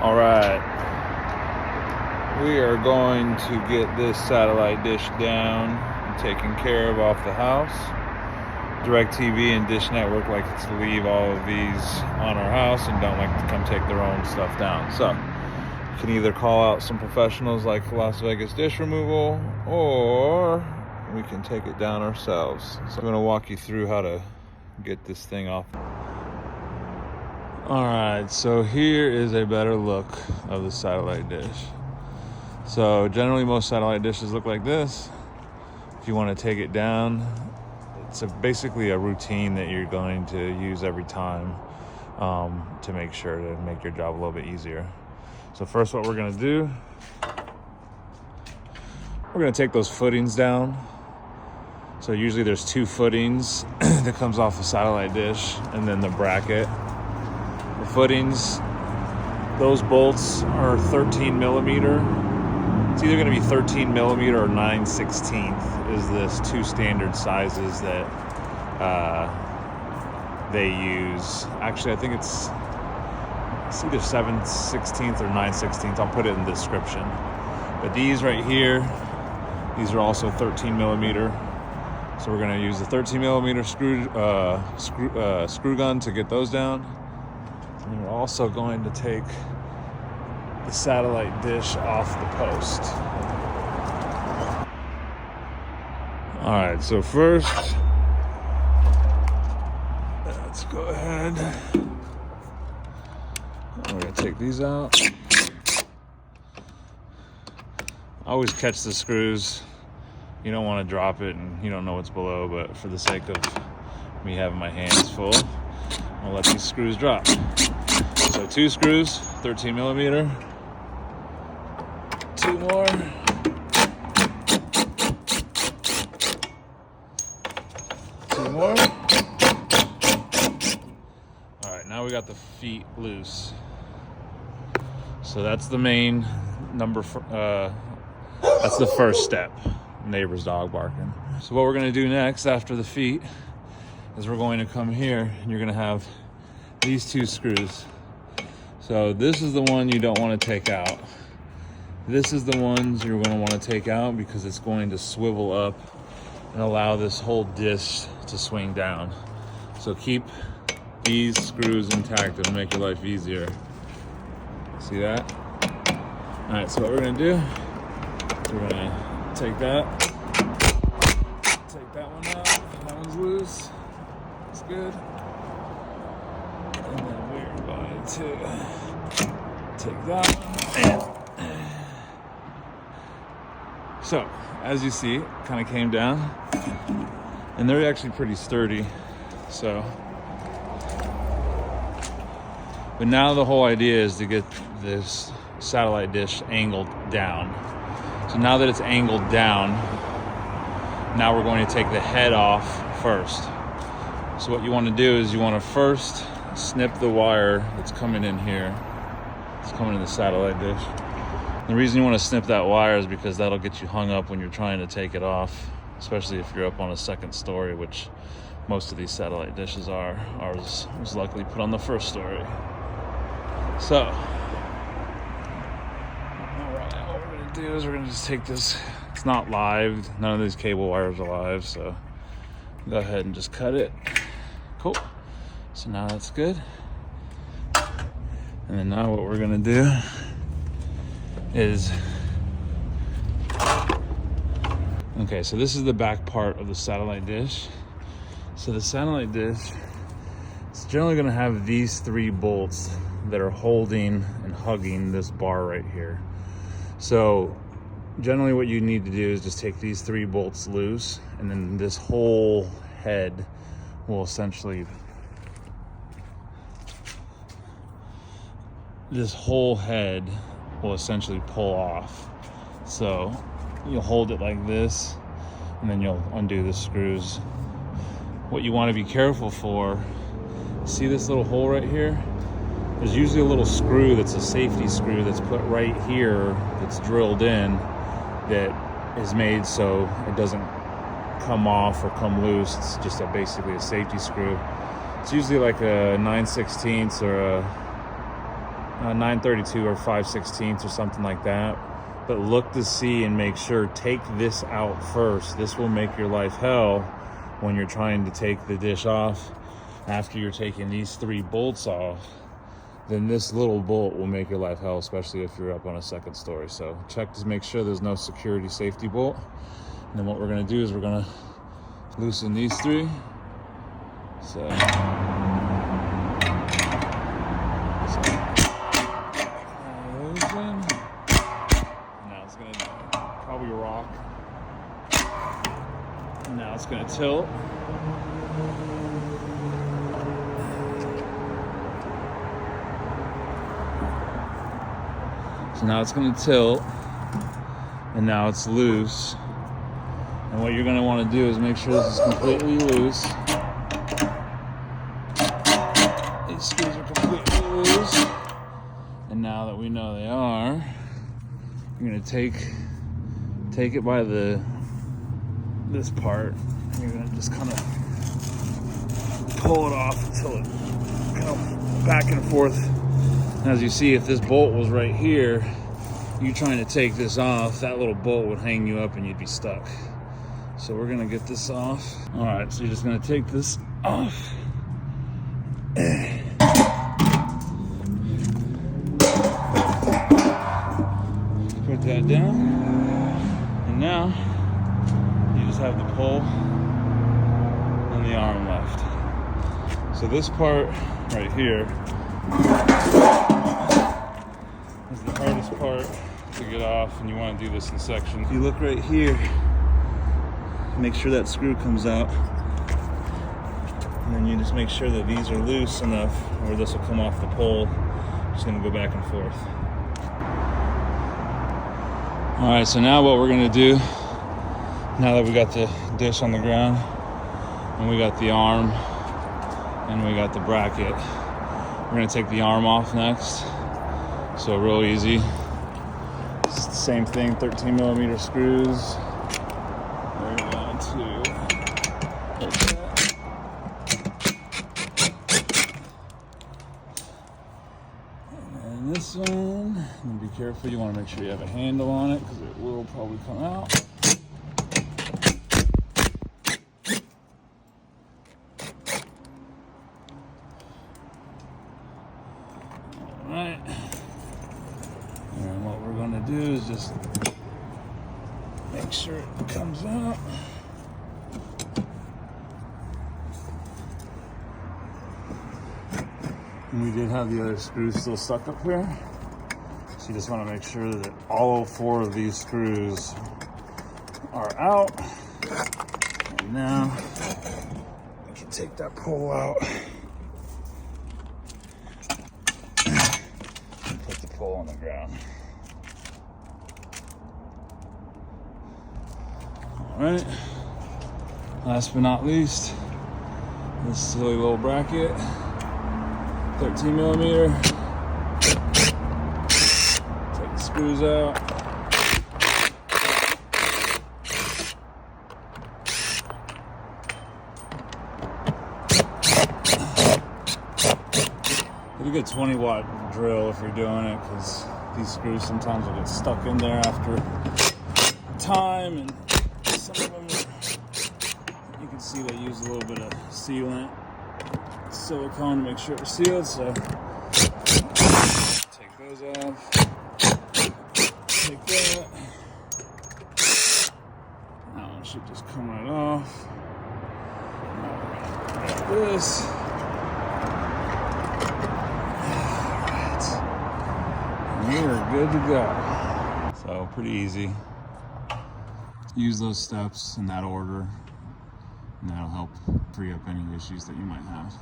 All right, we are going to get this satellite dish down and taken care of off the house. DirecTV and Dish Network like to leave all of these on our house and don't like to come take their own stuff down. So you can either call out some professionals like Las Vegas Dish Removal, or we can take it down ourselves. So I'm going to walk you through how to get this thing off. All right, so here is a better look of the satellite dish. So generally most satellite dishes look like this. If you want to take it down, it's basically a routine that you're going to use every time to make sure to make your job a little bit easier. So first what we're going to do, we're going to take those footings down. So usually there's two footings that comes off the satellite dish and then the bracket. The footings, those bolts are 13 millimeter. It's either going to be 13 millimeter or 9/16 is this two standard sizes that they use. Actually, I think it's either 7/16 or 9/16. I'll put it in the description. But these right here, these are also 13 millimeter. So we're going to use the 13 millimeter screw gun to get those down. And we're also going to take the satellite dish off the post. All right, so first, let's go ahead. We're gonna take these out. Always catch the screws. You don't want to drop it and you don't know what's below, but for the sake of me having my hands full, I'll let these screws drop. So two screws, 13 millimeter. Two more. Two more. All right, now we got the feet loose. So that's the main number. That's the first step. Neighbor's dog barking. So what we're gonna do next after the feet is we're going to come here and you're gonna have these two screws. So this is the one you don't want to take out. This is the ones you're going to want to take out because it's going to swivel up and allow this whole dish to swing down. So keep these screws intact. It'll make your life easier. See that? All right, so what we're going to do, we're going to take that one out. That one's loose. It's good. And then we're going to take that one. So, as you see, it kind of came down, and they're actually pretty sturdy. So, but now the whole idea is to get this satellite dish angled down. So now that it's angled down, now we're going to take the head off first. So what you want to do is you want to first snip the wire that's coming in here. It's coming in the satellite dish. The reason you want to snip that wire is because that'll get you hung up when you're trying to take it off, especially if you're up on a second story, which most of these satellite dishes are. Ours was luckily put on the first story. So, all right, what we're going to do is we're going to just take this. It's not live. None of these cable wires are live, so go ahead and just cut it. Cool. So now that's good. And then now what we're going to do is, okay, so this is the back part of the satellite dish. So the satellite dish, it's generally going to have these three bolts that are holding and hugging this bar right here. So generally what you need to do is just take these three bolts loose, and then this whole head will essentially, pull off. So you'll hold it like this, and then you'll undo the screws. What you want to be careful for, see this little hole right here? There's usually a little screw that's a safety screw that's put right here, that's drilled in, that is made so it doesn't come off or come loose. It's just basically a safety screw. It's usually like a 9/16 or a 9/32 or 5/16 or something like that. But look to see and make sure, take this out first. This will make your life hell when you're trying to take the dish off. After you're taking these 3 bolts off, then this little bolt will make your life hell, especially if you're up on a 2nd story. So check to make sure there's no security safety bolt. And then what we're gonna do is we're gonna loosen these 3. So loosen. Now it's gonna probably rock. Now it's gonna tilt. So now it's going to tilt, and now it's loose. And what you're going to want to do is make sure this is completely loose. These screws are completely loose. And now that we know they are, you're going to take it by this part, and you're going to just kind of pull it off until it comes back and forth. As you see, if this bolt was right here, you trying to take this off, that little bolt would hang you up and you'd be stuck. So we're gonna get this off. All right, so you're just gonna take this off. Put that down. And now, you just have the pole and the arm left. So this part right here is the hardest part to get off, and you want to do this in sections. If you look right here, make sure that screw comes out, and then you just make sure that these are loose enough where this will come off the pole. Just going to go back and forth. All right, so now what we're going to do, now that we got the dish on the ground and we got the arm and we got the bracket, we're going to take the arm off next. So real easy. It's the same thing, 13 millimeter screws. We're going to take that. And this one, and be careful, you want to make sure you have a handle on it because it will probably come out. Alright. And what we're going to do is just make sure it comes out. And we did have the other screws still stuck up here. So you just want to make sure that all 4 of these screws are out. And now we can take that pole out and put the pole on the ground. All right. Last but not least, this silly little bracket. 13 millimeter. Take the screws out. Get a good 20-watt drill if you're doing it, because these screws sometimes will get stuck in there after time, and some of them, you can see they use a little bit of sealant. Silicone to make sure it's sealed, so take those off, take that, that one should just come right off. Like this. Alright, we are good to go. So pretty easy. Use those steps in that order, and that'll help free up any issues that you might have.